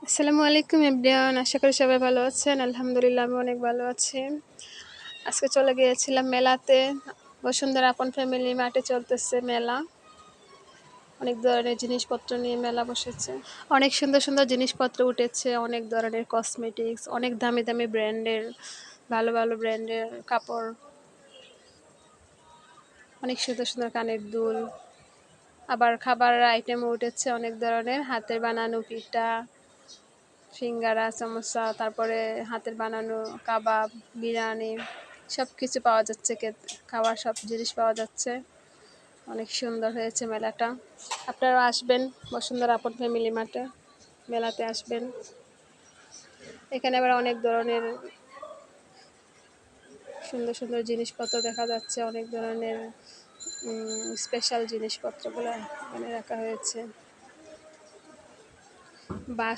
আসসালামু আলাইকুম এভরিওয়ান, আশা করি সবাই ভালো আছেন। আলহামদুলিল্লাহ আমি অনেক ভালো আছি। আজকে চলে গিয়েছিলাম মেলাতে। বসুন্ধরা আপন ফ্যামিলি মার্টে চলতেছে মেলা। অনেক ধরনের জিনিসপত্র নিয়ে মেলা বসেছে। অনেক সুন্দর সুন্দর জিনিসপত্র উঠেছে, অনেক ধরনের কসমেটিক্স, অনেক দামি দামি ব্র্যান্ডের, ভালো ভালো ব্র্যান্ডের কাপড়, অনেক সুন্দর সুন্দর কানের দুল, আবার খাবার আইটেমও উঠেছে অনেক ধরনের, হাতের বানানো পিঠা, সিঙ্গারা, সমোসা, তারপরে হাতের বানানো কাবাব, বিরিয়ানি, সব কিছু পাওয়া যাচ্ছে। খাওয়ার সব জিনিস পাওয়া যাচ্ছে। অনেক সুন্দর হয়েছে মেলাটা। আপনারা আসবেন বসুন্ধরা আপন ফ্যামিলি মার্টে, মেলাতে আসবেন। এখানে আবার অনেক ধরনের সুন্দর সুন্দর জিনিসপত্র দেখা যাচ্ছে, অনেক ধরনের স্পেশাল জিনিসপত্রগুলো এখানে রাখা হয়েছে। বাস